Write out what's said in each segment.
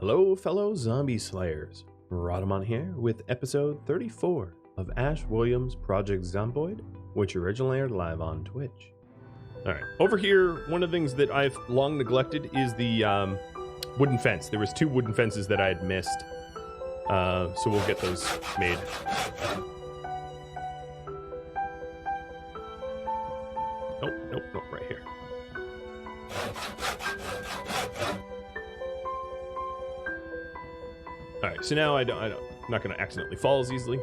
Hello, fellow zombie slayers. Rhadamant here with episode 34 of Ash Williams' Project Zomboid, which originally aired live on Twitch. Alright, over here, one of the things that I've long neglected is the wooden fence. There was 2 wooden fences that I had missed, so we'll get those made. Nope, right here. Alright, so now I'm not going to accidentally fall as easily.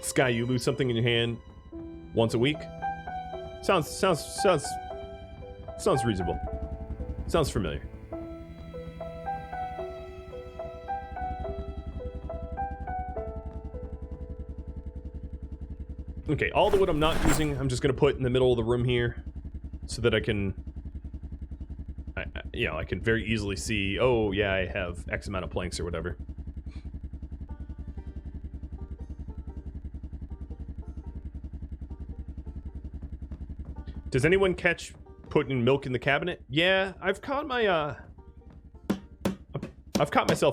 Sky, you lose something in your hand once a week? Sounds reasonable. Sounds familiar. Okay, all the wood I'm not using, I'm just going to put in the middle of the room here so that I can I can very easily see, oh yeah, I have X amount of planks or whatever. Does anyone catch putting milk in the cabinet? Yeah, I've caught myself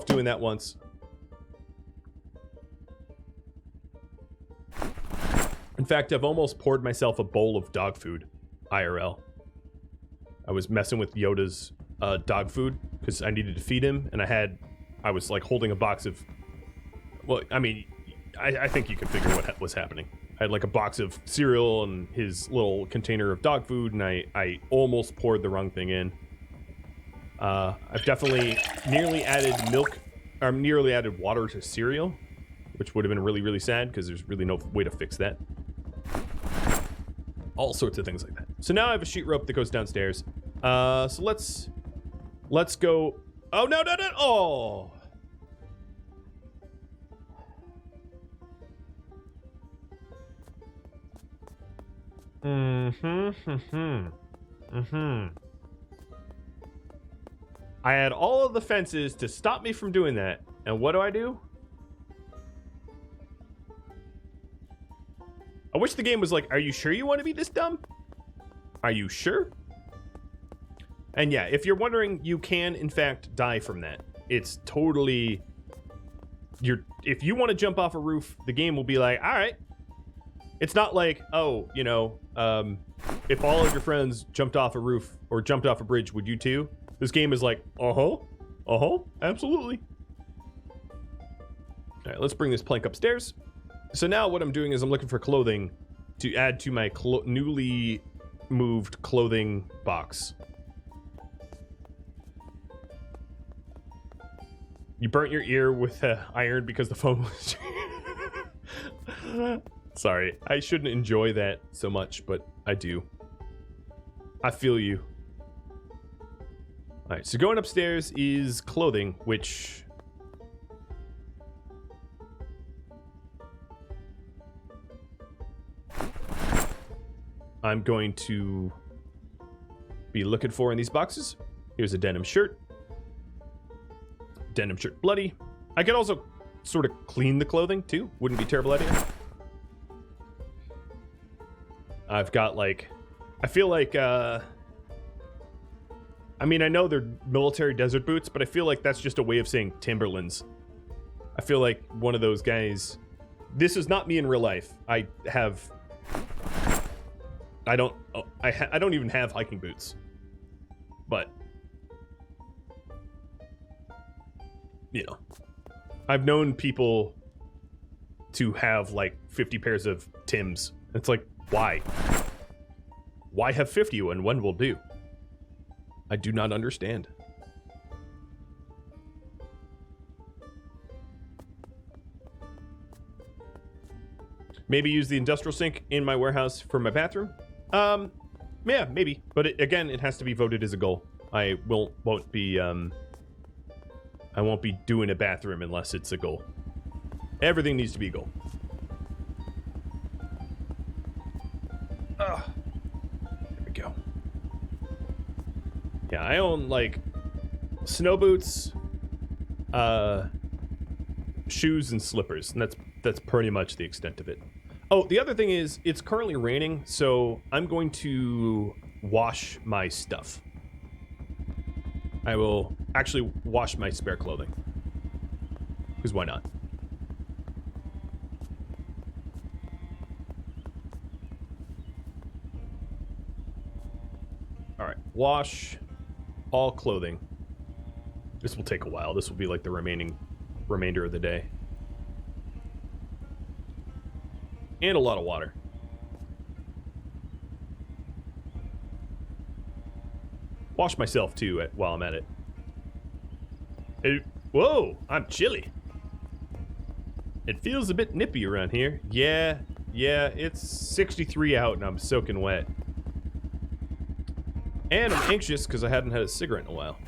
doing that once. In fact, I've almost poured myself a bowl of dog food, IRL. I was messing with Yoda's dog food because I needed to feed him, and I was like holding a box of, well, I mean, I think you can figure what was happening. I had like a box of cereal and his little container of dog food, and I almost poured the wrong thing in. I've definitely nearly added water to cereal, which would have been really, really sad because there's really no way to fix that. All sorts of things like that. So now I have a sheet rope that goes downstairs. So let's go. Oh, no. Oh. I had all of the fences to stop me from doing that. And what do? I wish the game was like, are you sure you want to be this dumb? Are you sure? And yeah, if you're wondering, you can, in fact, die from that. It's totally... If you want to jump off a roof, the game will be like, all right. It's not like, oh, if all of your friends jumped off a roof or jumped off a bridge, would you too? This game is like, absolutely. All right, let's bring this plank upstairs. So now what I'm doing is I'm looking for clothing to add to my newly moved clothing box. You burnt your ear with iron because the phone was... Sorry, I shouldn't enjoy that so much, but I do. I feel you. Alright, so going upstairs is clothing, which... I'm going to be looking for in these boxes. Here's a denim shirt. Denim shirt bloody. I could also sort of clean the clothing too. Wouldn't be a terrible idea. I've got like, I feel like, I mean, I know they're military desert boots, but I feel like that's just a way of saying Timberlands. I feel like one of those guys. This is not me in real life. I don't even have hiking boots, but I've known people to have like 50 pairs of Tims. It's like, why have 50 when one will do? I do not understand. Maybe use the industrial sink in my warehouse for my bathroom. Yeah, maybe. But again, it has to be voted as a goal. I won't be doing a bathroom unless it's a goal. Everything needs to be a goal. There we go. Yeah, I own like snow boots, shoes, and slippers, and that's pretty much the extent of it. Oh, the other thing is, it's currently raining, so I'm going to wash my stuff. I will actually wash my spare clothing. Because why not? Alright, wash all clothing. This will take a while. This will be like the remainder of the day. And a lot of water. Wash myself too while I'm at it. Whoa, I'm chilly. It feels a bit nippy around here. Yeah, it's 63 out and I'm soaking wet. And I'm anxious because I hadn't had a cigarette in a while.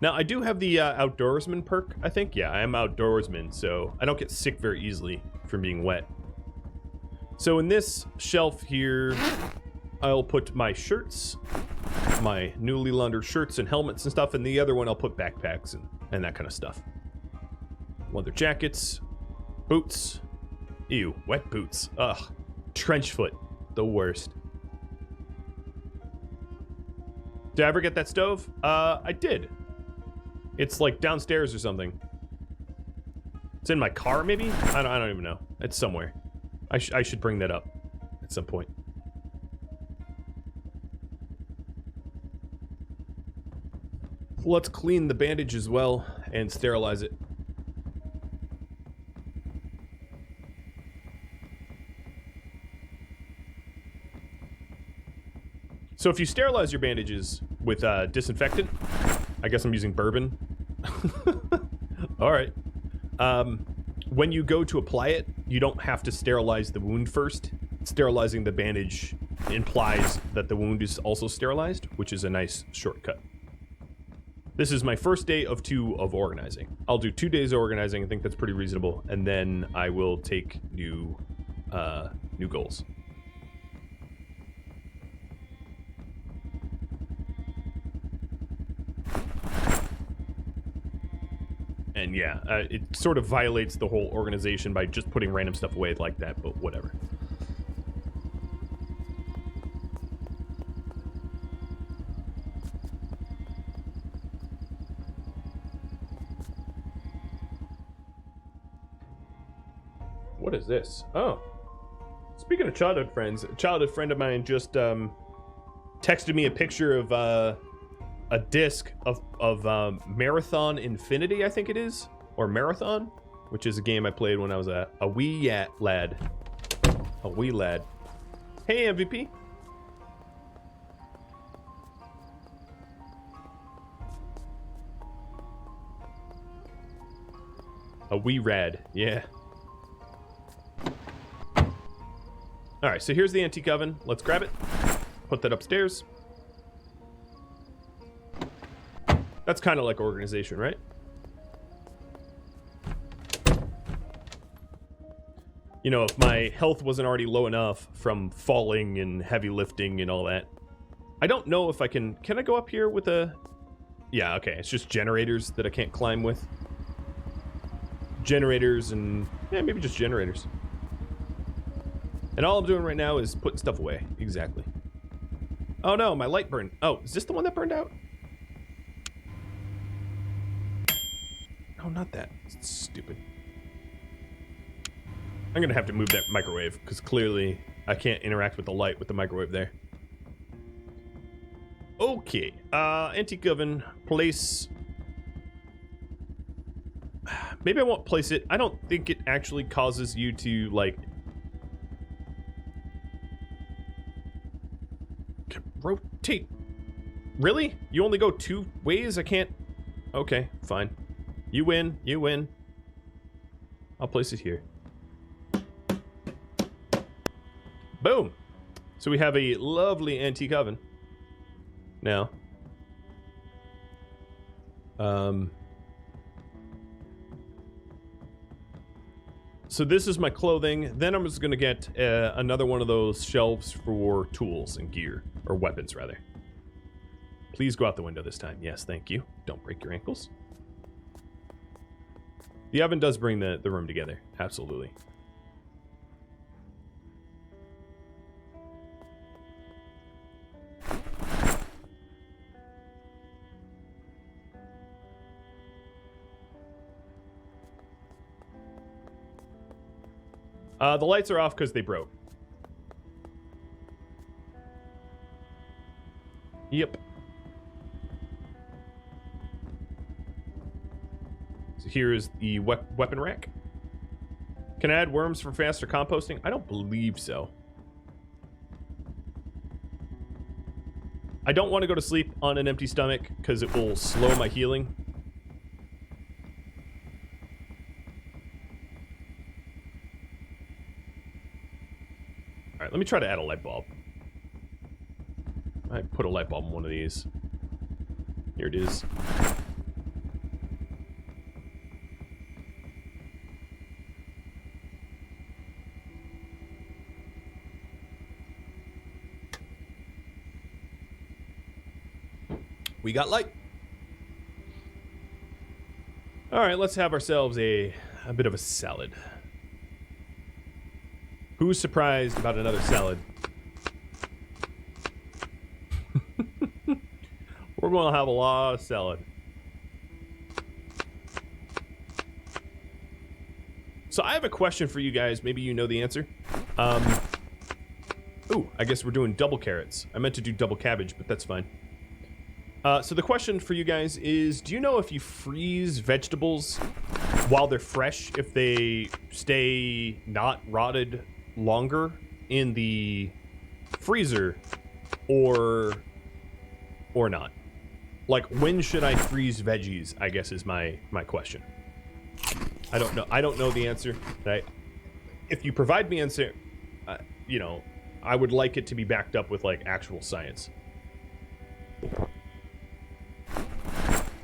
Now, I do have the outdoorsman perk, I think. Yeah, I am outdoorsman, so I don't get sick very easily from being wet. So in this shelf here, I'll put my shirts, my newly laundered shirts and helmets and stuff, and the other one I'll put backpacks and that kind of stuff. Leather jackets, boots. Ew, wet boots. Ugh, trench foot, the worst. Did I ever get that stove? I did. It's like downstairs or something. It's in my car, maybe? I don't even know. It's somewhere. I should bring that up at some point. Let's clean the bandage as well and sterilize it. So if you sterilize your bandages with disinfectant, I guess I'm using bourbon. All right. When you go to apply it, you don't have to sterilize the wound first. Sterilizing the bandage implies that the wound is also sterilized, which is a nice shortcut. This is my first day of 2 of organizing. I'll do 2 days of organizing. I think that's pretty reasonable. And then I will take new goals. And yeah, it sort of violates the whole organization by just putting random stuff away like that, but whatever. What is this? Oh. Speaking of childhood friends, a childhood friend of mine just texted me a picture of a disc of Marathon Infinity, I think it is, or Marathon, which is a game I played when I was a wee lad. A wee lad. Hey, MVP. A wee rad, yeah. All right, so here's the antique oven. Let's grab it, put that upstairs. That's kind of like organization, right? You know, if my health wasn't already low enough from falling and heavy lifting and all that. I don't know if I can I go up here with a... Yeah, okay, it's just generators that I can't climb with. Generators and... Yeah, maybe just generators. And all I'm doing right now is putting stuff away. Exactly. Oh no, my light burned. Oh, is this the one that burned out? Oh, not that. It's stupid. I'm gonna have to move that microwave, because clearly I can't interact with the light with the microwave there. Okay, antique oven, place... Maybe I won't place it. I don't think it actually causes you to, like... Rotate. Really? You only go 2 ways? I can't... Okay, fine. You win. You win. I'll place it here. Boom. So we have a lovely antique oven. Now. So this is my clothing. Then I'm just going to get another one of those shelves for tools and gear. Or weapons, rather. Please go out the window this time. Yes, thank you. Don't break your ankles. The oven does bring the room together. Absolutely. The lights are off because they broke. Yep. So here's the weapon rack. Can I add worms for faster composting? I don't believe so. I don't want to go to sleep on an empty stomach because it will slow my healing. All right, let me try to add a light bulb. I put a light bulb in one of these. Here it is. We got light. All right, let's have ourselves a bit of a salad. Who's surprised about another salad? We're going to have a lot of salad. So I have a question for you guys. Maybe you know the answer. Ooh, I guess we're doing double carrots. I meant to do double cabbage, but that's fine. So the question for you guys is, do you know if you freeze vegetables while they're fresh, if they stay not rotted longer in the freezer or not? Like, when should I freeze veggies, I guess is my question. I don't know. I don't know the answer. Right? If you provide me answer, you know, I would like it to be backed up with, like, actual science.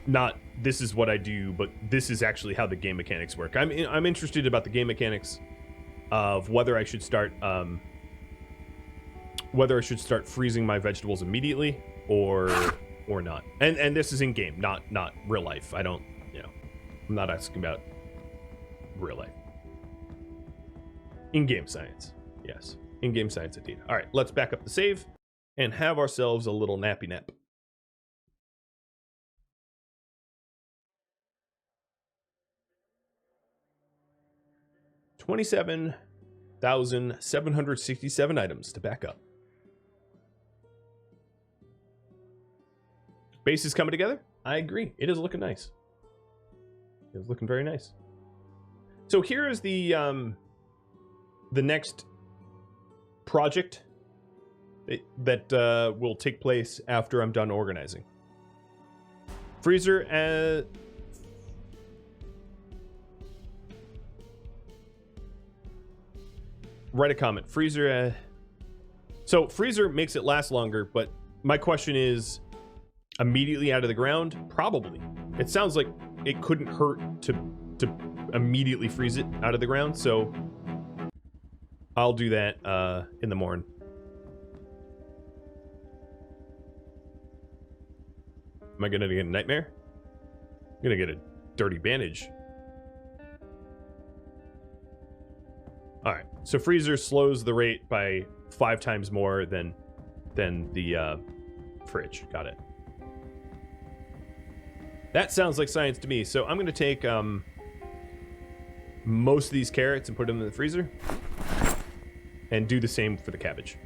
Not, this is what I do, but this is actually how the game mechanics work. I'm interested about the game mechanics of whether I should start freezing my vegetables immediately or not. And this is in game, not real life. I don't, you know, I'm not asking about real life. In-game science. Yes. In-game science indeed. All right, let's back up the save and have ourselves a little nappy nap. $27,767 items to back up. Base is coming together. I agree. It is looking nice. It is looking very nice. So here is the next project that will take place after I'm done organizing. Freezer write a comment. Freezer so freezer makes it last longer, but my question is, immediately out of the ground? Probably. It sounds like it couldn't hurt to immediately freeze it out of the ground, so I'll do that in the morning. Am I gonna get a nightmare? I'm gonna get a dirty bandage. Alright, so freezer slows the rate by 5 times more than the fridge. Got it. That sounds like science to me. So I'm going to take most of these carrots and put them in the freezer. And do the same for the cabbage.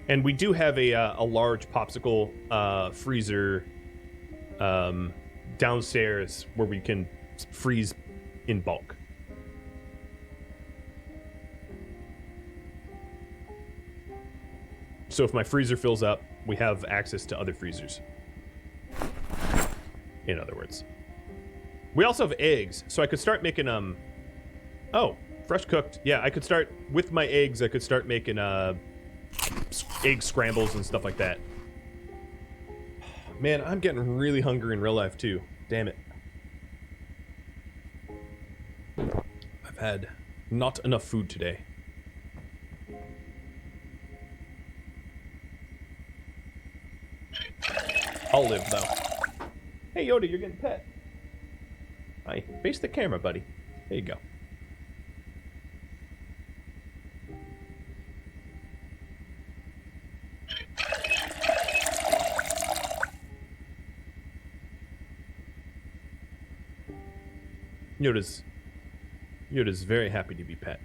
And we do have a large popsicle freezer downstairs where we can freeze in bulk. So if my freezer fills up, we have access to other freezers. In other words. We also have eggs, so I could start making oh, fresh cooked. Yeah, I could start with my eggs. I could start making egg scrambles and stuff like that. Man, I'm getting really hungry in real life too. Damn it. I've had not enough food today. I'll live though. Hey Yoda, you're getting pet. Hi, face the camera, buddy. There you go. Yoda's very happy to be pet.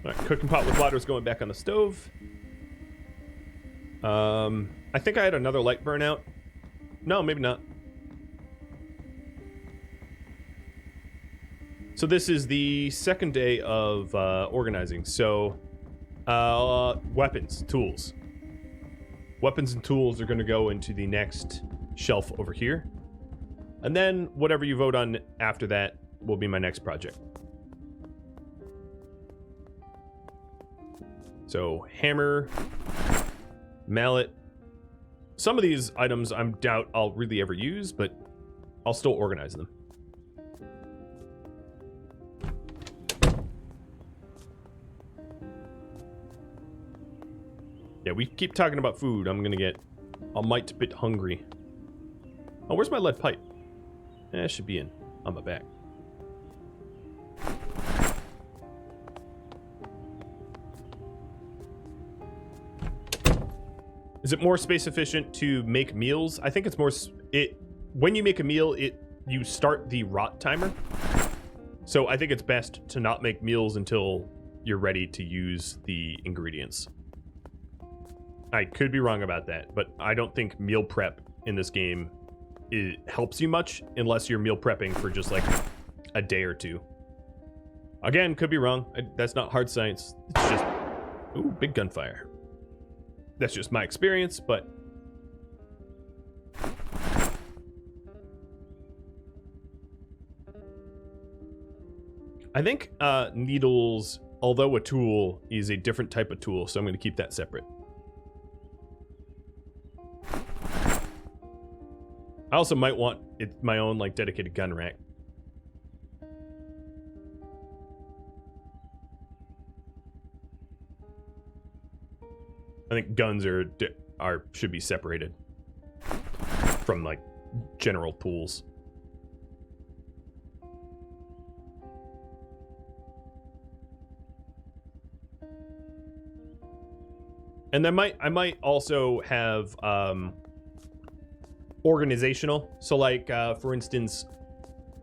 All right, cooking pot with water is going back on the stove. I think I had another light burnout. No, maybe not. So this is the second day of organizing. So weapons, tools. Weapons and tools are going to go into the next shelf over here. And then whatever you vote on after that will be my next project. So hammer, mallet. Some of these items I doubt I'll really ever use, but I'll still organize them. Yeah, we keep talking about food. I'm gonna get a mite bit hungry. Oh, where's my lead pipe? It should be on my back. Is it more space efficient to make meals? I think it's more... when you make a meal, you start the rot timer. So I think it's best to not make meals until you're ready to use the ingredients. I could be wrong about that, but I don't think meal prep in this game helps you much unless you're meal prepping for just like a day or two. Again, could be wrong. That's not hard science. It's just... Ooh, big gunfire. That's just my experience, but... I think needles, although a tool, is a different type of tool, so I'm going to keep that separate. I also might want my own like dedicated gun rack. I think guns should be separated from like general tools. And then I might also have organizational. So like for instance,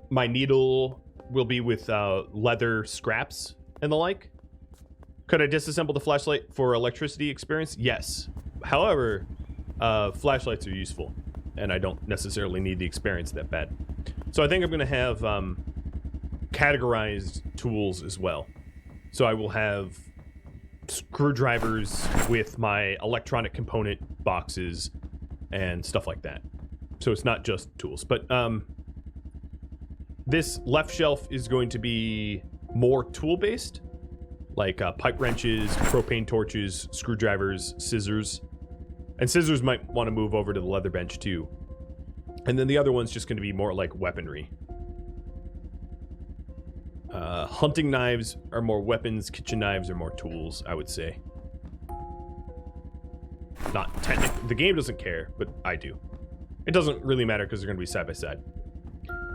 my needle will be with leather scraps and the like. Could I disassemble the flashlight for electricity experience? Yes. However, flashlights are useful, and I don't necessarily need the experience that bad. So I think I'm going to have categorized tools as well. So I will have screwdrivers with my electronic component boxes and stuff like that. So it's not just tools. But this left shelf is going to be more tool-based. Like pipe wrenches, propane torches, screwdrivers, scissors. And scissors might want to move over to the leather bench too. And then the other one's just going to be more like weaponry. Hunting knives are more weapons, kitchen knives are more tools, I would say. Not technically, the game doesn't care, but I do. It doesn't really matter because they're going to be side by side.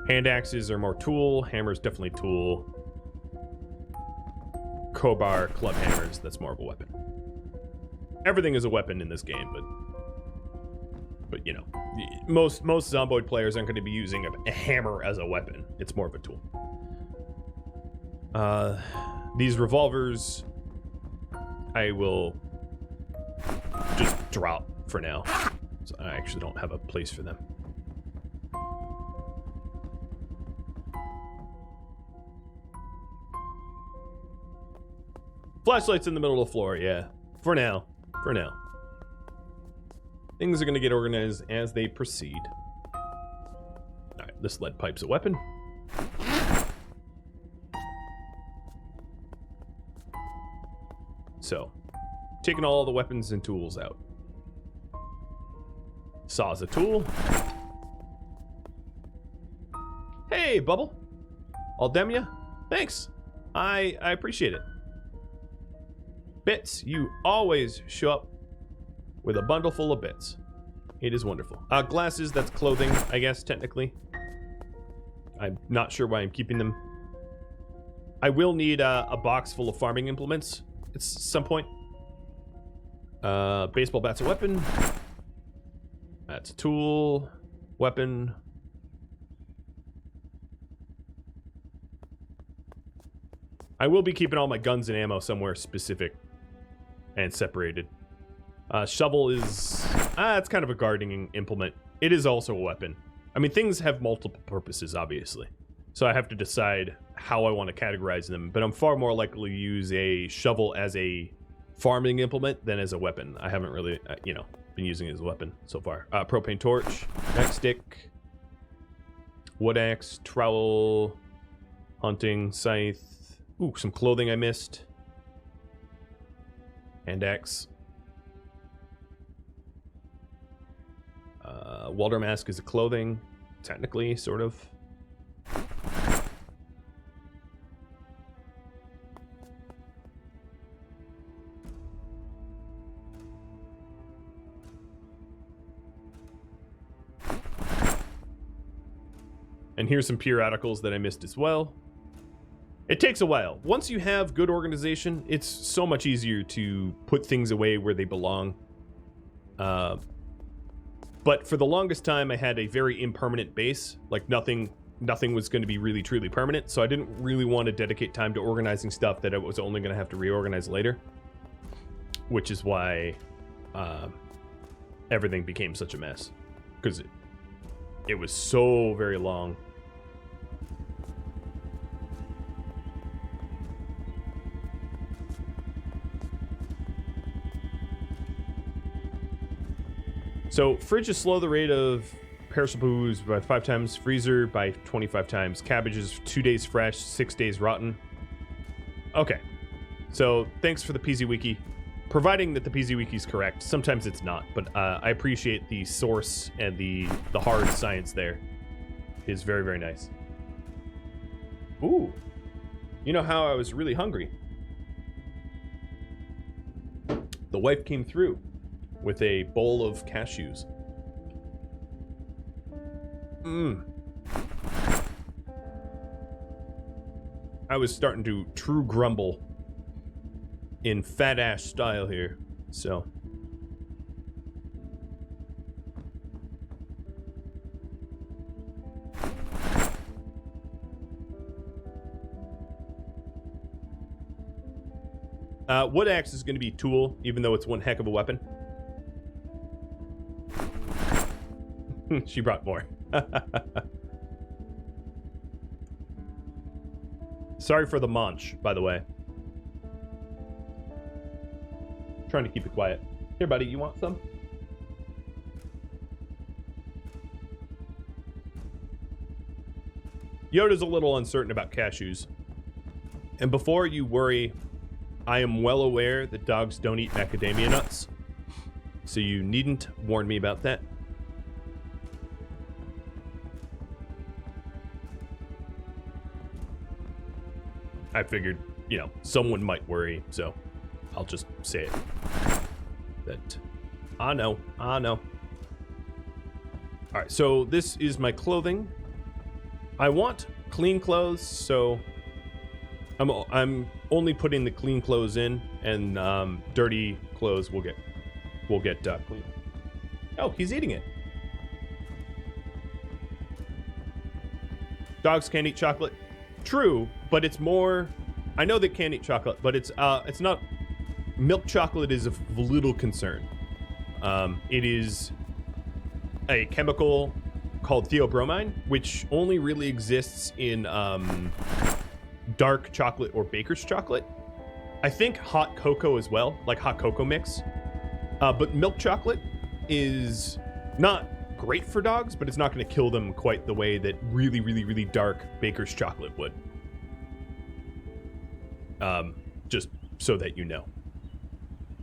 Hand axes are more tool, hammers definitely tool. Crowbar, club hammers, that's more of a weapon. Everything is a weapon in this game, but you know, most Zomboid players aren't going to be using a hammer as a weapon. It's more of a tool. These revolvers I will just drop for now. So I actually don't have a place for them. Flashlight's in the middle of the floor, yeah. For now. For now. Things are going to get organized as they proceed. Alright, this lead pipe's a weapon. So, taking all the weapons and tools out. Saw's a tool. Hey, Bubble. Aldemia? Thanks. I appreciate it. Bits, you always show up with a bundle full of bits. It is wonderful. Glasses, that's clothing, I guess, technically. I'm not sure why I'm keeping them. I will need a box full of farming implements at some point. Baseball bat's a weapon. That's a tool. Weapon. I will be keeping all my guns and ammo somewhere specific and separated. Shovel is... it's kind of a gardening implement. It is also a weapon. I mean, things have multiple purposes, obviously. So I have to decide how I want to categorize them. But I'm far more likely to use a shovel as a farming implement than as a weapon. I haven't really, been using it as a weapon so far. Propane torch, nightstick, wood axe, trowel, hunting, scythe. Ooh, some clothing I missed. Hand axe. Welder mask is a clothing, technically, sort of. And here's some periodicals that I missed as well. It takes a while. Once you have good organization, it's so much easier to put things away where they belong. But for the longest time, I had a very impermanent base. Like nothing was going to be really, truly permanent. So I didn't really want to dedicate time to organizing stuff that I was only going to have to reorganize later. Which is why everything became such a mess. Because it was so very long. So, fridge is slow the rate of perishable foods by 5 times, freezer by 25 times, cabbage is 2 days fresh, 6 days rotten. Okay, so thanks for the PZ Wiki. Providing that the PZ Wiki is correct, sometimes it's not, but I appreciate the source and the hard science there. It is very, very nice. Ooh, you know how I was really hungry? The wife came through with a bowl of cashews. I was starting to true grumble in fat ass style here, so. Wood axe is going to be tool, even though it's one heck of a weapon. She brought more. Sorry for the munch, by the way. Trying to keep it quiet. Here, buddy, you want some? Yoda's a little uncertain about cashews. And before you worry, I am well aware that dogs don't eat macadamia nuts. So you needn't warn me about that. I figured, someone might worry, so I'll just say it. That, I know. Alright, so this is my clothing. I want clean clothes, so I'm only putting the clean clothes in, and dirty clothes will get clean. Oh, he's eating it. Dogs can't eat chocolate. True, but it's more. I know they can't eat chocolate, but it's not. Milk chocolate is of little concern. It is a chemical called theobromine, which only really exists in dark chocolate or baker's chocolate. I think hot cocoa as well, like hot cocoa mix. But milk chocolate is not great for dogs, but it's not going to kill them quite the way that really, really, really dark baker's chocolate would. Just so that you know.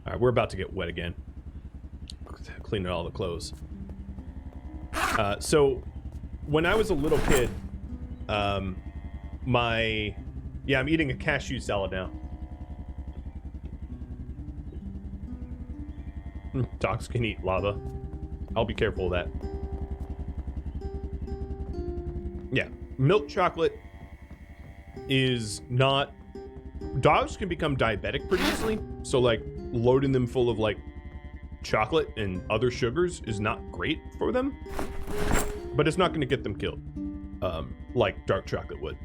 All right, we're about to get wet again. Cleaning all the clothes. So when I was a little kid, I'm eating a cashew salad now. Dogs can eat lava. I'll be careful of that. Yeah, milk chocolate is not... Dogs can become diabetic pretty easily, so like loading them full of like chocolate and other sugars is not great for them, but it's not going to get them killed like dark chocolate would.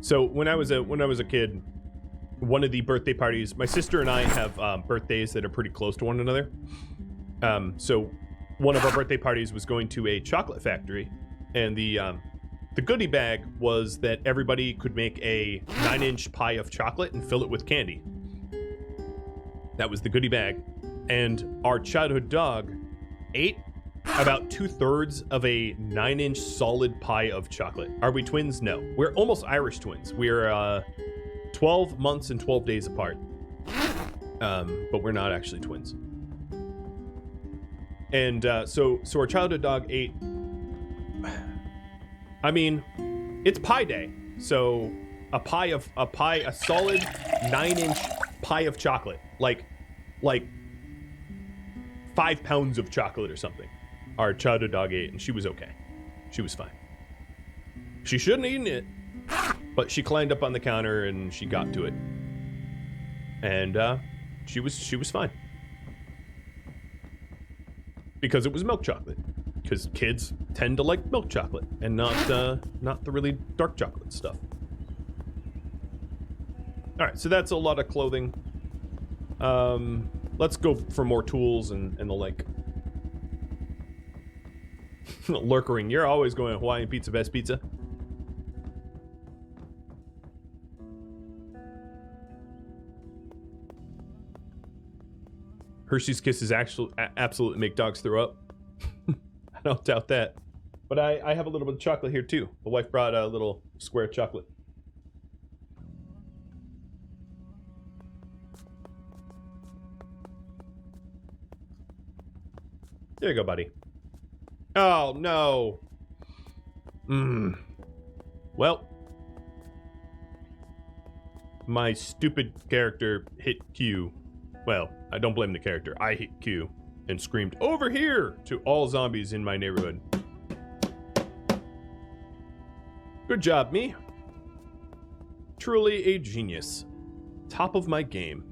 So when I was a kid, one of the birthday parties, my sister and I have birthdays that are pretty close to one another. So one of our birthday parties was going to a chocolate factory, and the goodie bag was that everybody could make a 9-inch pie of chocolate and fill it with candy. That was the goodie bag. And our childhood dog ate about 2/3 of a 9-inch solid pie of chocolate. Are we twins? No. We're almost Irish twins. We're 12 months and 12 days apart. But we're not actually twins. And so our childhood dog ate, I mean, it's pie day. So a solid 9-inch pie of chocolate, like 5 pounds of chocolate or something. Our childhood dog ate, and she was okay. She was fine. She shouldn't have eaten it, but she climbed up on the counter and she got to it, and she was fine because it was milk chocolate. Because kids tend to like milk chocolate and not the really dark chocolate stuff. All right, so that's a lot of clothing. Let's go for more tools and the like. Lurkering, you're always going Hawaiian pizza, best pizza. Hershey's Kisses absolutely make dogs throw up. I don't doubt that. But I have a little bit of chocolate here too. The wife brought a little square of chocolate. There you go, buddy. Oh, no. Well. My stupid character hit Q. Well, I don't blame the character. I hit Q and screamed, "Over here!" to all zombies in my neighborhood. Good job, me. Truly a genius. Top of my game.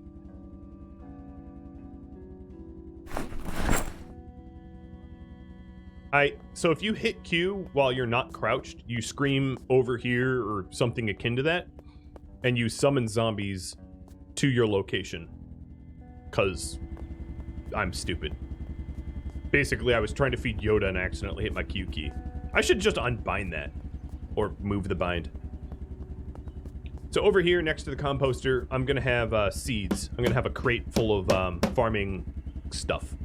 So if you hit Q while you're not crouched, you scream "over here" or something akin to that, and you summon zombies to your location. 'Cause I'm stupid. Basically, I was trying to feed Yoda and accidentally hit my Q key. I should just unbind that. Or move the bind. So over here next to the composter, I'm gonna have seeds. I'm gonna have a crate full of farming stuff.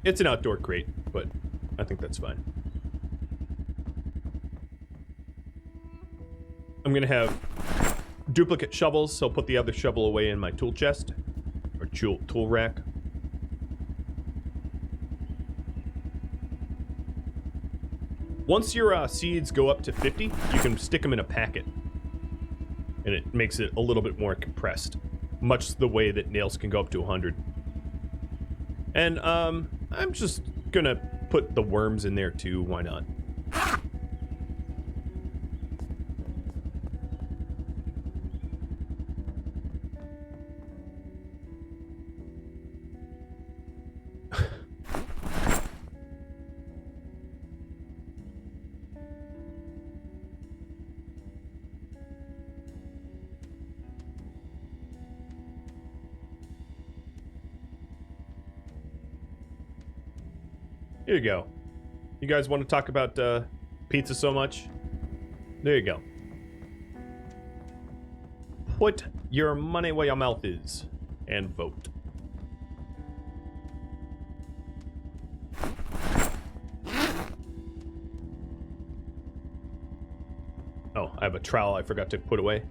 It's an outdoor crate, but I think that's fine. I'm gonna have duplicate shovels, so I'll put the other shovel away in my tool chest. Or tool rack. Once your seeds go up to 50, you can stick them in a packet. And it makes it a little bit more compressed. Much the way that nails can go up to 100. And I'm just gonna put the worms in there too, why not? Here you go. You guys want to talk about pizza so much? There you go. Put your money where your mouth is and vote. Oh, I have a trowel I forgot to put away.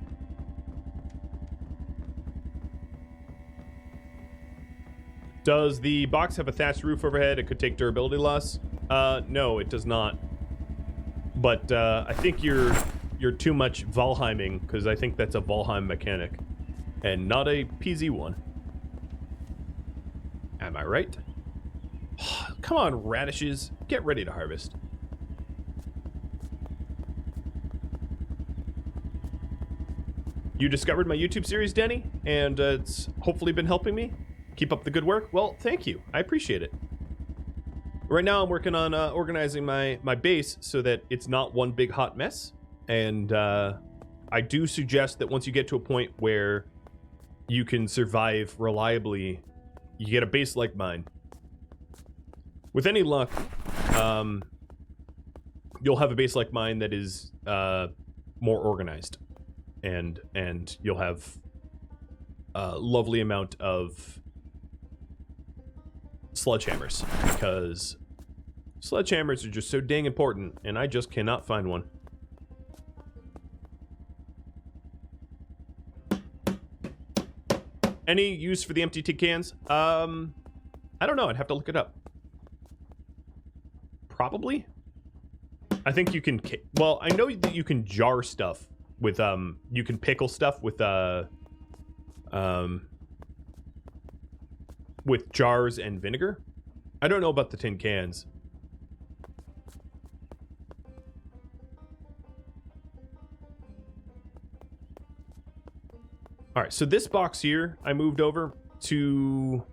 Does the box have a thatched roof overhead? It could take durability loss. No, it does not. But I think you're too much Valheiming, because I think that's a Valheim mechanic, and not a PZ one. Am I right? Come on, radishes, get ready to harvest. you discovered my YouTube series, Denny, and it's hopefully been helping me. Keep up the good work. Well, thank you. I appreciate it. Right now, I'm working on organizing my base so that it's not one big hot mess. And I do suggest that once you get to a point where you can survive reliably, you get a base like mine. With any luck, you'll have a base like mine that is more organized, and you'll have a lovely amount of sledgehammers, because sledgehammers are just so dang important, and I just cannot find one. Any use for the empty tin cans? I don't know. I'd have to look it up. Probably. I think you can. Well, I know that you can jar stuff with you can pickle stuff with jars and vinegar. I don't know about the tin cans. All right, so this box here I moved over to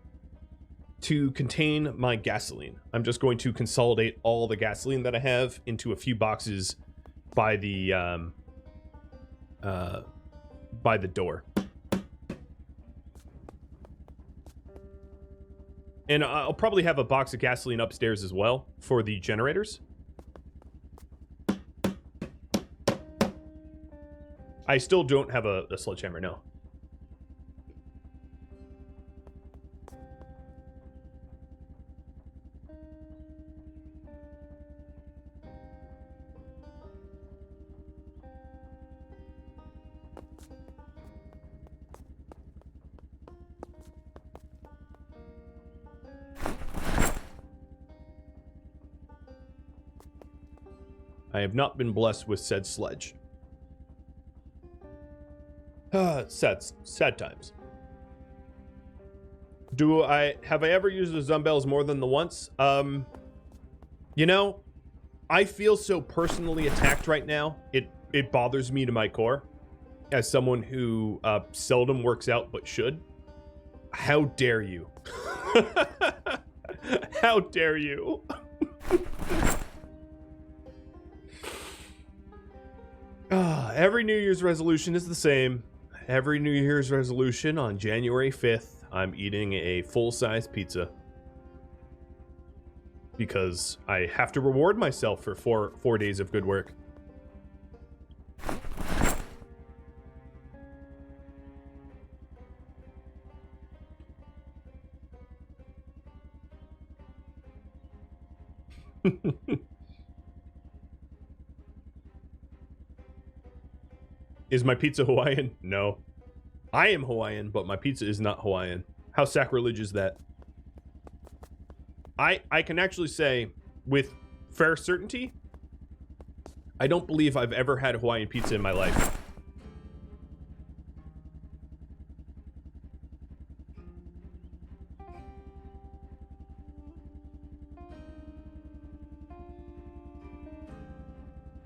contain my gasoline. I'm just going to consolidate all the gasoline that I have into a few boxes by the door. And I'll probably have a box of gasoline upstairs as well for the generators. I still don't have a sledgehammer, no. I have not been blessed with said sledge. Sad times. Have I ever used the Zomboids more than the once? You know, I feel so personally attacked right now. It bothers me to my core, as someone who seldom works out but should. How dare you? How dare you? Every New Year's resolution is the same. Every New Year's resolution on January 5th, I'm eating a full-size pizza. Because I have to reward myself for four days of good work. Is my pizza Hawaiian? No. I am Hawaiian, but my pizza is not Hawaiian. How sacrilegious is that? I can actually say with fair certainty, I don't believe I've ever had Hawaiian pizza in my life.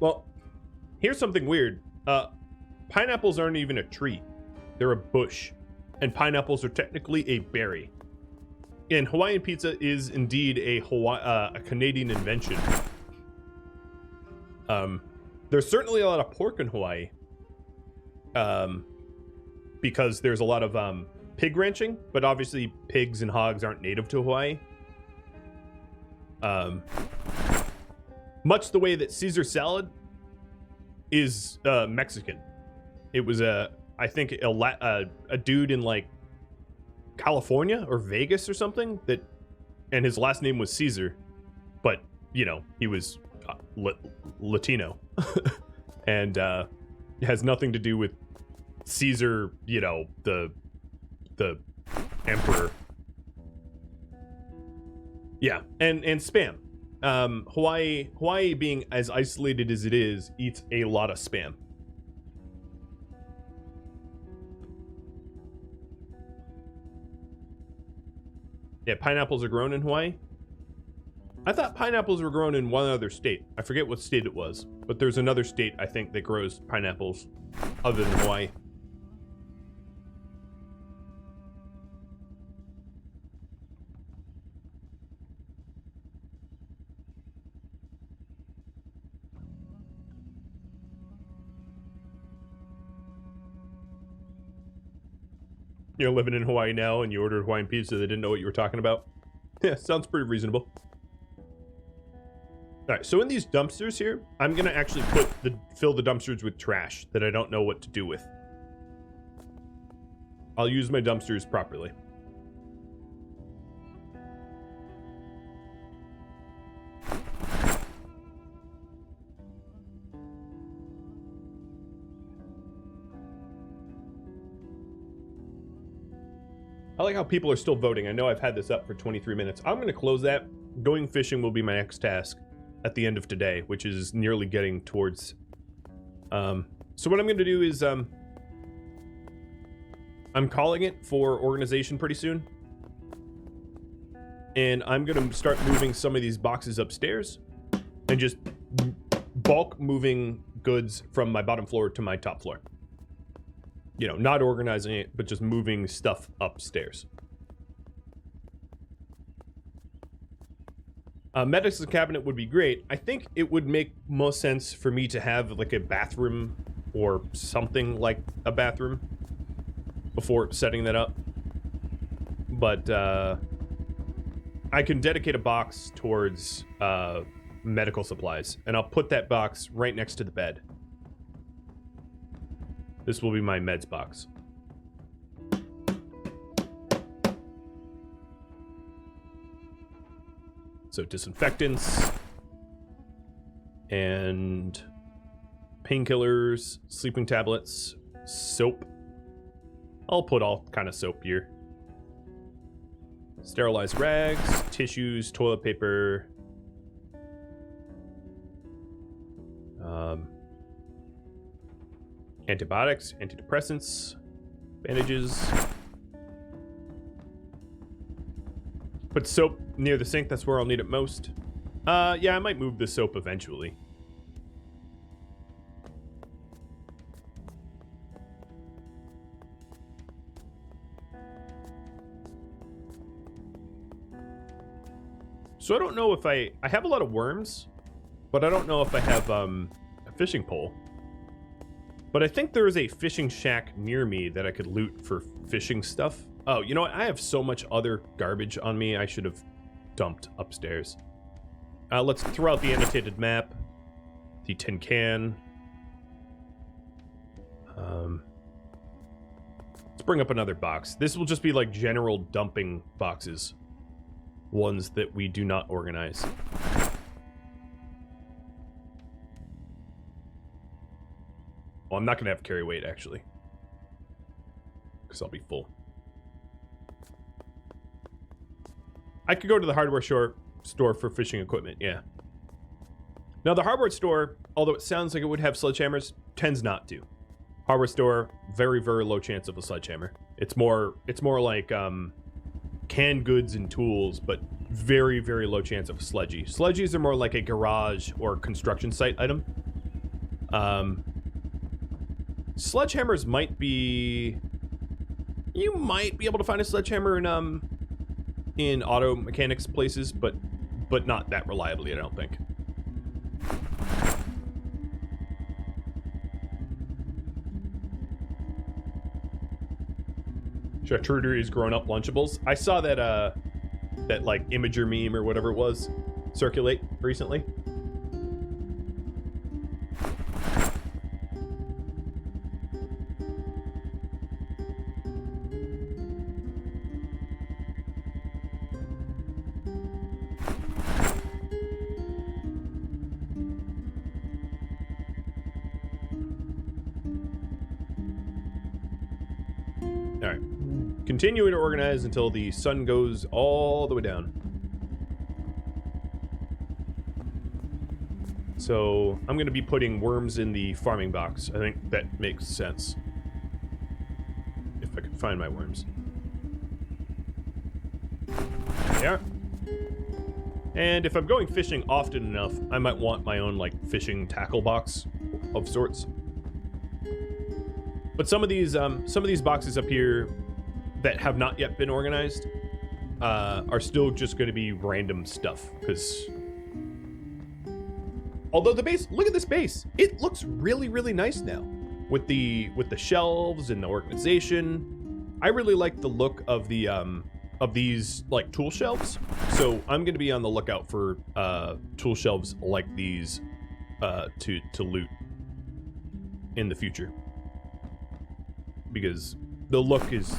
Well, here's something weird. Pineapples aren't even a tree. They're a bush. And pineapples are technically a berry. And Hawaiian pizza is indeed a Canadian invention. There's certainly a lot of pork in Hawaii. Because there's a lot of pig ranching, but obviously pigs and hogs aren't native to Hawaii. Much the way that Caesar salad is Mexican. It was I think a dude in like California or Vegas or something and his last name was Caesar, but you know he was Latino, and it has nothing to do with Caesar. You know, the emperor. Yeah, and spam. Hawaii being as isolated as it is, eats a lot of spam. Yeah, pineapples are grown in Hawaii. I thought pineapples were grown in one other state. I forget what state it was, but there's another state I think that grows pineapples other than Hawaii. You're living in Hawaii now and you ordered Hawaiian pizza, they didn't know what you were talking about. Yeah, sounds pretty reasonable. All right, so in these dumpsters here, I'm gonna actually fill the dumpsters with trash that I don't know what to do with. I'll use my dumpsters properly. I like how people are still voting. I know I've had this up for 23 minutes. I'm going to close that. Going fishing will be my next task at the end of today, which is nearly getting towards... So what I'm going to do is... I'm calling it for organization pretty soon. And I'm going to start moving some of these boxes upstairs. And just bulk moving goods from my bottom floor to my top floor. You know, not organizing it, but just moving stuff upstairs. Medicine cabinet would be great. I think it would make most sense for me to have like a bathroom or something like a bathroom before setting that up. But I can dedicate a box towards medical supplies, and I'll put that box right next to the bed. This will be my meds box. So disinfectants and painkillers, sleeping tablets, soap. I'll put all kind of soap here. Sterilized rags, tissues, toilet paper. Antibiotics, antidepressants, bandages. Put soap near the sink, that's where I'll need it most. Yeah, I might move the soap eventually. So I don't know if I have a lot of worms, but I don't know if I have a fishing pole. But I think there is a fishing shack near me that I could loot for fishing stuff. Oh, you know what? I have so much other garbage on me I should have dumped upstairs. Let's throw out the annotated map. The tin can. Let's bring up another box. This will just be like general dumping boxes. Ones that we do not organize. Well, I'm not going to have carry weight, actually. Because I'll be full. I could go to the hardware store for fishing equipment, yeah. Now, the hardware store, although it sounds like it would have sledgehammers, tends not to. Hardware store, very, very low chance of a sledgehammer. It's more like canned goods and tools, but very, very low chance of a sledgie. Sledgies are more like a garage or construction site item. Sledgehammers might be... You might be able to find a sledgehammer in auto mechanics places, but not that reliably, I don't think. Charcuterie grown-up Lunchables. I saw that that like Imager meme or whatever it was circulate recently. Continuing to organize until the sun goes all the way down. So I'm going to be putting worms in the farming box. I think that makes sense. If I can find my worms. There they are. And if I'm going fishing often enough, I might want my own like fishing tackle box of sorts. But some of these boxes up here that have not yet been organized are still just going to be random stuff, because although the base, look at this base, it looks really, really nice now with the shelves and the organization. I really like the look of the of these like tool shelves, so I'm going to be on the lookout for tool shelves like these to loot in the future, because the look is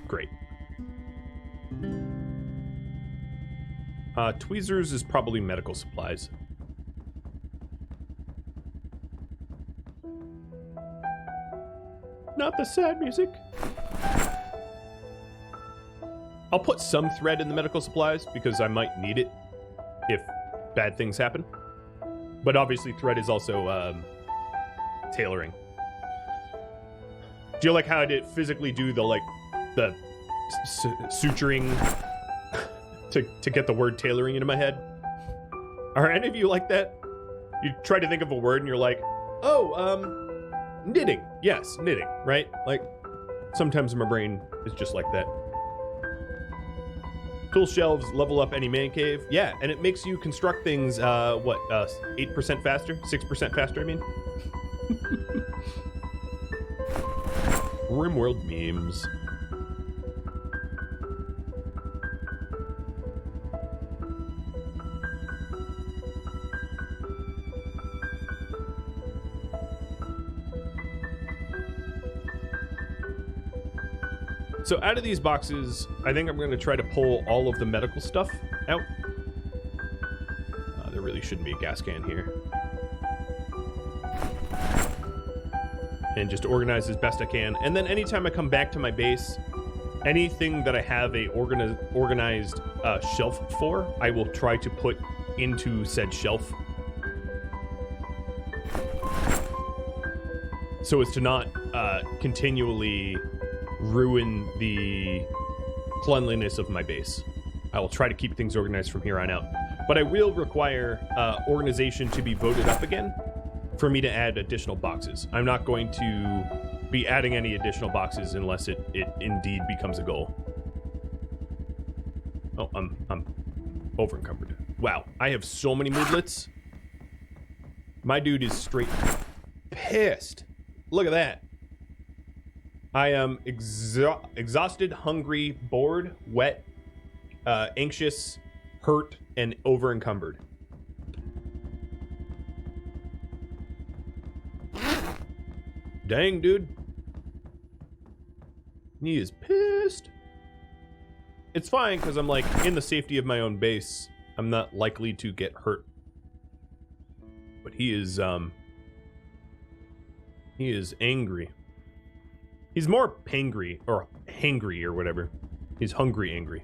great. Tweezers is probably medical supplies. Not the sad music. I'll put some thread in the medical supplies because I might need it if bad things happen. But obviously thread is also tailoring. Do you like how I did physically do the suturing to get the word tailoring into my head? Are any of you like that? You try to think of a word and you're like, oh, knitting. Yes, knitting, right? Like, sometimes my brain is just like that. Tool shelves level up any man cave. Yeah, and it makes you construct things, 8% faster? 6% faster, I mean? Rimworld memes. So out of these boxes, I think I'm going to try to pull all of the medical stuff out. There really shouldn't be a gas can here. And just organize as best I can. And then anytime I come back to my base, anything that I have a organized shelf for, I will try to put into said shelf. So as to not continually ruin the cleanliness of my base. I will try to keep things organized from here on out. But I will require organization to be voted up again for me to add additional boxes. I'm not going to be adding any additional boxes unless it indeed becomes a goal. Oh, I'm over encumbered. Wow, I have so many moodlets. My dude is straight pissed. Look at that. I am exhausted, hungry, bored, wet, anxious, hurt, and over encumbered. Dang, dude. He is pissed. It's fine, because I'm, like, in the safety of my own base. I'm not likely to get hurt. But he is angry. He's more pangry, or hangry, or whatever. He's hungry angry.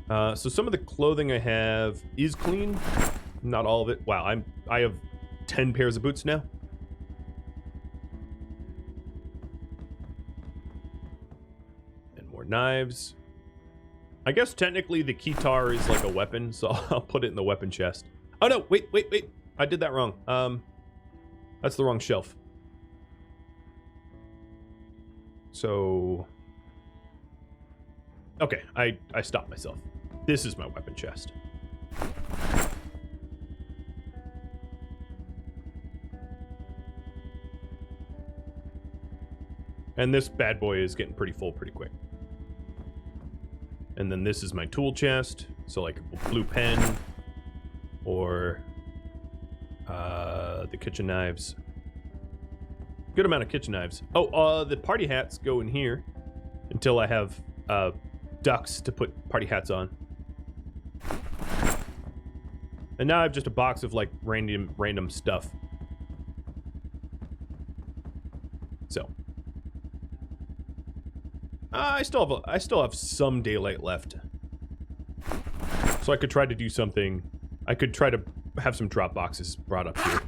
So some of the clothing I have is clean. Not all of it. Wow, I have 10 pairs of boots now. And more knives. I guess technically the keytar is like a weapon, so I'll put it in the weapon chest. Oh no, wait. I did that wrong. That's the wrong shelf. So, okay, I stopped myself. This is my weapon chest. And this bad boy is getting pretty full pretty quick. And then this is my tool chest. So like a blue pen or the kitchen knives. Good amount of kitchen knives. Oh, the party hats go in here until I have ducks to put party hats on. And now I have just a box of like random stuff. So I still have some daylight left. So I could try to do something. I could try to have some drop boxes brought up here.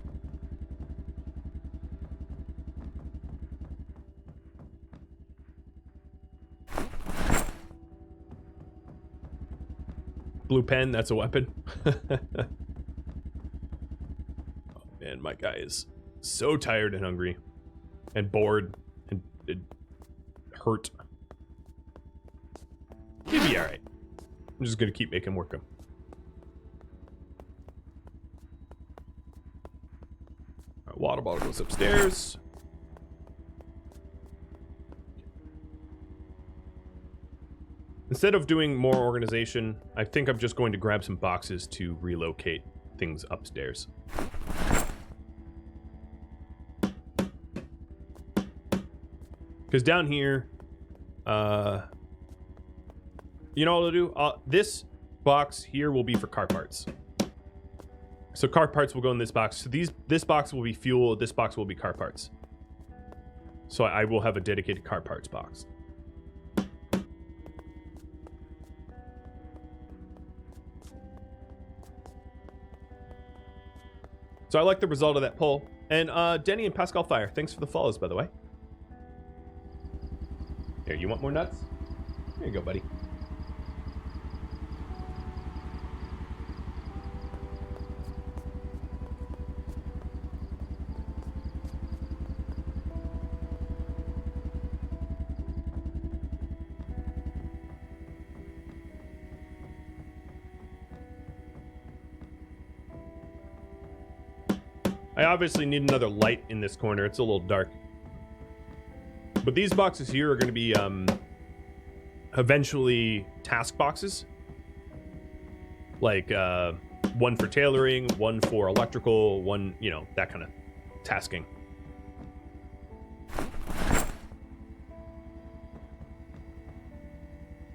Blue pen, that's a weapon. Oh man, my guy is so tired and hungry and bored and hurt. He'll be alright. I'm just gonna keep making work him. Alright, water bottle goes upstairs. Instead of doing more organization, I think I'm just going to grab some boxes to relocate things upstairs. Because down here, you know what I'll do? This box here will be for car parts. So car parts will go in this box. So this box will be fuel. This box will be car parts. So I will have a dedicated car parts box. So I like the result of that poll. And Denny and Pascal Fire, thanks for the follows, by the way. Here, you want more nuts? Here you go, buddy. I obviously need another light in this corner. It's a little dark. But these boxes here are going to be eventually task boxes. Like one for tailoring, one for electrical, one, you know, that kind of tasking.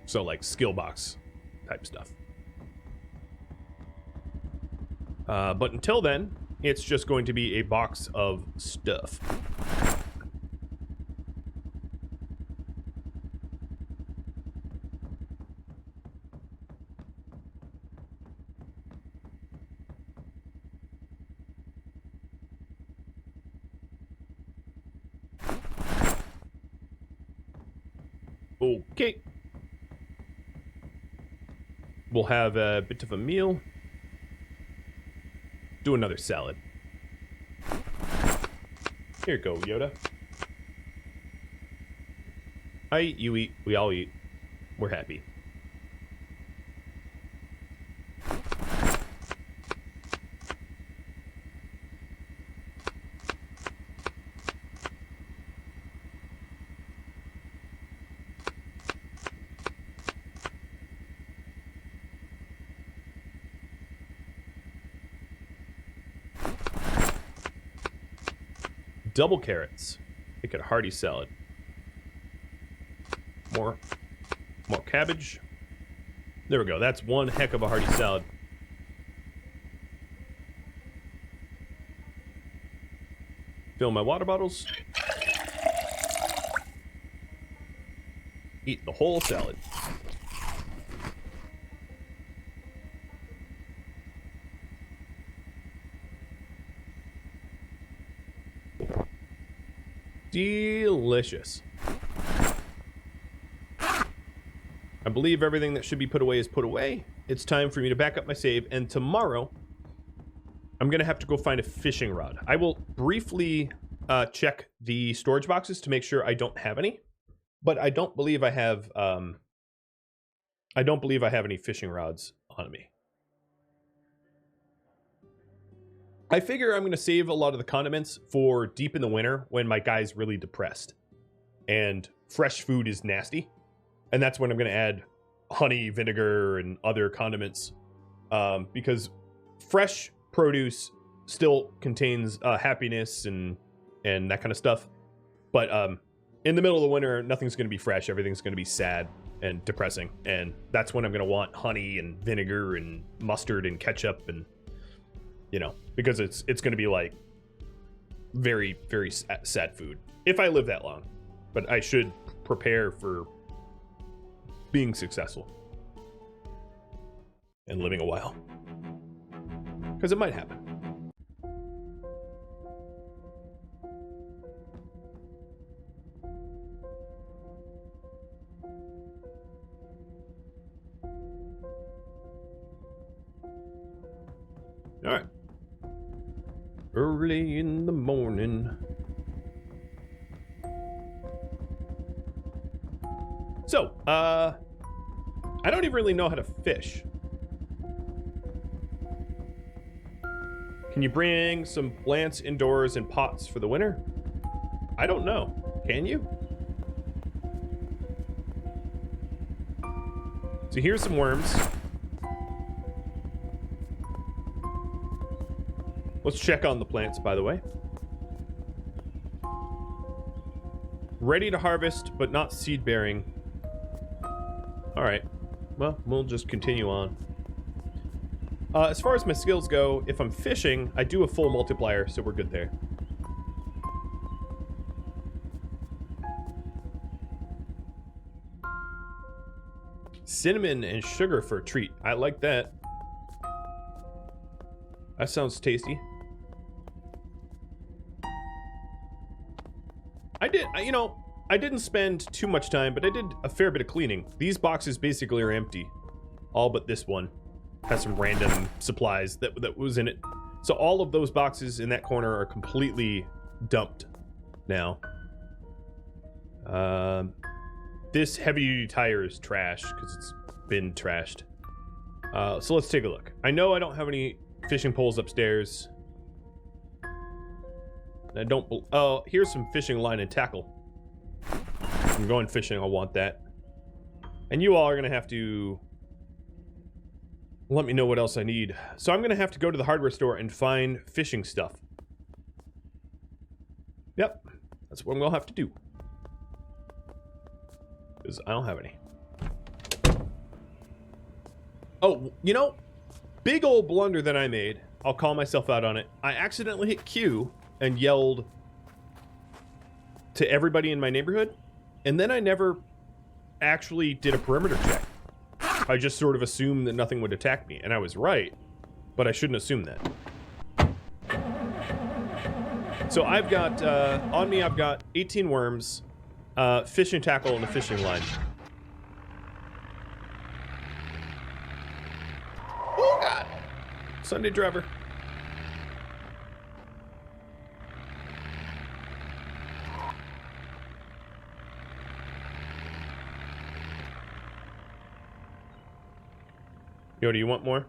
So like skill box type stuff. But until then, it's just going to be a box of stuff. Okay. We'll have a bit of a meal. Do another salad. Here you go, Yoda. I eat, you eat, we all eat. We're happy. Double carrots. Make it a hearty salad. More cabbage. There we go. That's one heck of a hearty salad. Fill my water bottles. Eat the whole salad. Delicious. I believe everything that should be put away is put away. It's time for me to back up my save, and tomorrow I'm gonna have to go find a fishing rod. I will briefly check the storage boxes to make sure I don't have any, but I don't believe I have any fishing rods on me. I figure I'm going to save a lot of the condiments for deep in the winter when my guy's really depressed and fresh food is nasty. And that's when I'm going to add honey, vinegar, and other condiments, because fresh produce still contains happiness and that kind of stuff. But in the middle of the winter, nothing's going to be fresh. Everything's going to be sad and depressing. And that's when I'm going to want honey and vinegar and mustard and ketchup and, you know, because it's going to be like very, very sad food if I live that long. But I should prepare for being successful and living a while, because it might happen. All right. Early in the morning. So, I don't even really know how to fish. Can you bring some plants indoors in pots for the winter? I don't know. Can you? So here's some worms. Let's check on the plants, by the way. Ready to harvest, but not seed-bearing. Alright. Well, we'll just continue on. As far as my skills go, if I'm fishing, I do a full multiplier, so we're good there. Cinnamon and sugar for a treat. I like that. That sounds tasty. I didn't spend too much time, but I did a fair bit of cleaning. These boxes basically are empty. All but this one has some random supplies that was in it. So all of those boxes in that corner are completely dumped now. This heavy-duty tire is trash because it's been trashed. So let's take a look. I know I don't have any fishing poles upstairs. I don't. Oh, here's some fishing line and tackle. I'm going fishing. I'll want that. And you all are gonna have to let me know what else I need. So I'm gonna have to go to the hardware store and find fishing stuff. Yep, that's what I'm gonna have to do. Because I don't have any. Oh, you know, big old blunder that I made. I'll call myself out on it. I accidentally hit Q and yelled to everybody in my neighborhood, and then I never actually did a perimeter check. I just sort of assumed that nothing would attack me, and I was right, but I shouldn't assume that. So I've got, on me I've got 18 worms, fishing tackle, and a fishing line. Oh god! Sunday driver. Yo, do you want more?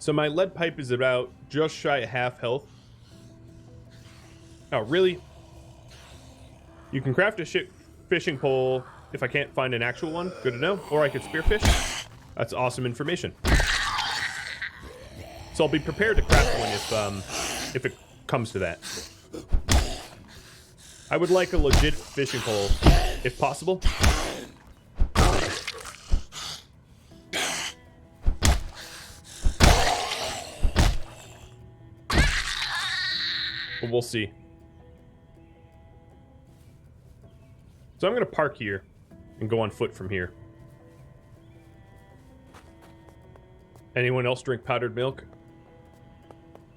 So my lead pipe is about just shy of half health. Oh, really? You can craft a fishing pole if I can't find an actual one. Good to know. Or I could spearfish. That's awesome information. So I'll be prepared to craft one if it comes to that. I would like a legit fishing pole, if possible. But we'll see. So I'm going to park here and go on foot from here. Anyone else drink powdered milk?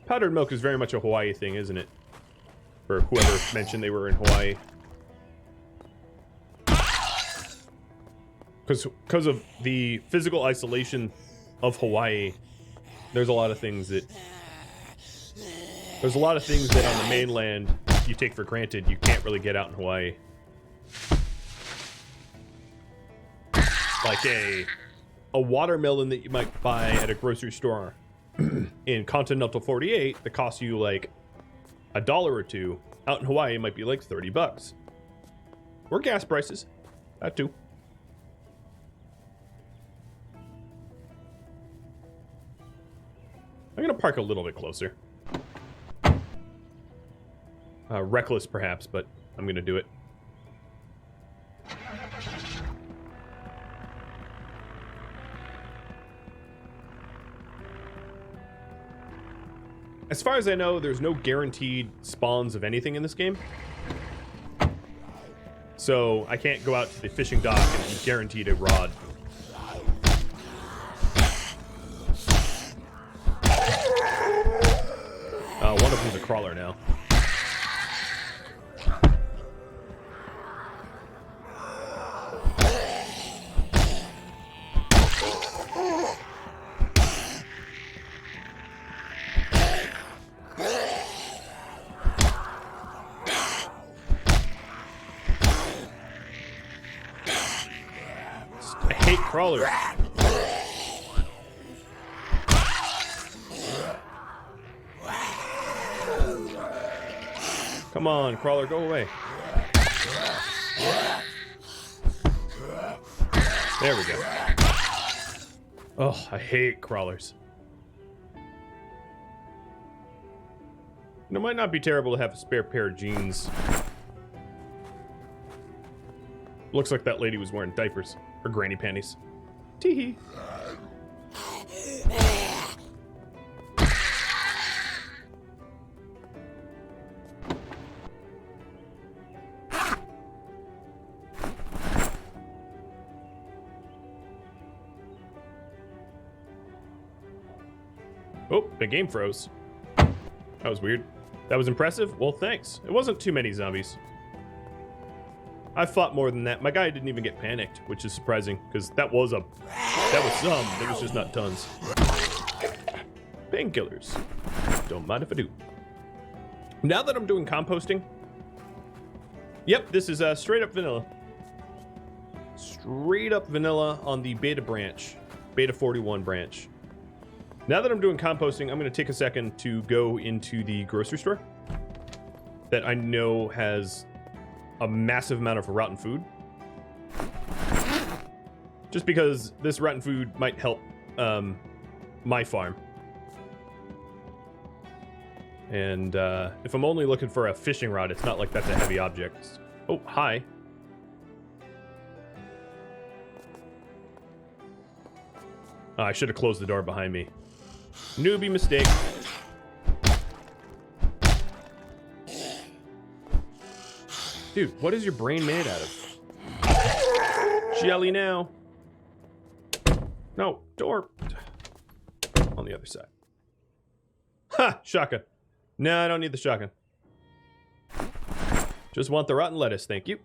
Powdered milk is very much a Hawaii thing, isn't it? For whoever mentioned they were in Hawaii. Because of the physical isolation of Hawaii, there's a lot of things that... There's a lot of things that on the mainland you take for granted you can't really get out in Hawaii. Like a watermelon that you might buy at a grocery store in Continental 48 that costs you like $1 or $2. Out in Hawaii it might be like $30. Or gas prices. That too. I'm gonna park a little bit closer. Reckless, perhaps, but I'm going to do it. As far as I know, there's no guaranteed spawns of anything in this game. So I can't go out to the fishing dock and be guaranteed a rod. One of them's a crawler now. I hate crawlers. Come on, crawler, go away. There we go. Oh, I hate crawlers. It might not be terrible to have a spare pair of jeans. Looks like that lady was wearing diapers. Or granny panties. Tee-hee. Oh, the game froze. That was weird. That was impressive? Well, thanks. It wasn't too many zombies. I fought more than that. My guy didn't even get panicked, which is surprising, because that was some. There was just not tons. Painkillers. Don't mind if I do. Now that I'm doing composting... Yep, this is straight up vanilla. Straight up vanilla on the beta branch. Beta 41 branch. Now that I'm doing composting, I'm going to take a second to go into the grocery store that I know has a massive amount of rotten food. Just because this rotten food might help my farm. And if I'm only looking for a fishing rod, it's not like that's a heavy object. Oh, hi. Oh, I should have closed the door behind me. Newbie mistake. Dude, what is your brain made out of? Jelly now. No, door. On the other side. Ha! Shotgun. No, I don't need the shotgun. Just want the rotten lettuce, thank you.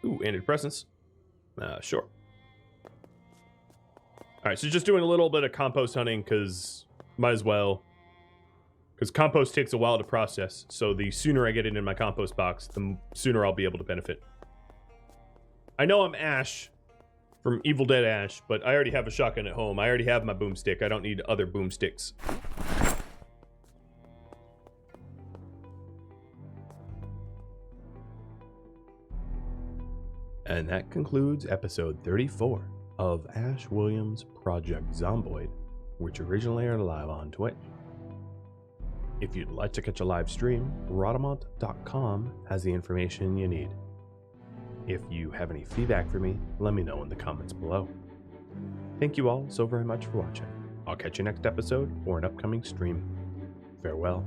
Ooh, antidepressants. Sure. Alright, so just doing a little bit of compost hunting, because might as well. Because compost takes a while to process, so the sooner I get it in my compost box, the sooner I'll be able to benefit. I know I'm Ash, from Evil Dead Ash, but I already have a shotgun at home. I already have my boomstick. I don't need other boomsticks. And that concludes episode 34 of Ash Williams' Project Zomboid, which originally aired live on Twitch. If you'd like to catch a live stream, Rhadamant.com has the information you need. If you have any feedback for me, let me know in the comments below. Thank you all so very much for watching. I'll catch you next episode or an upcoming stream. Farewell.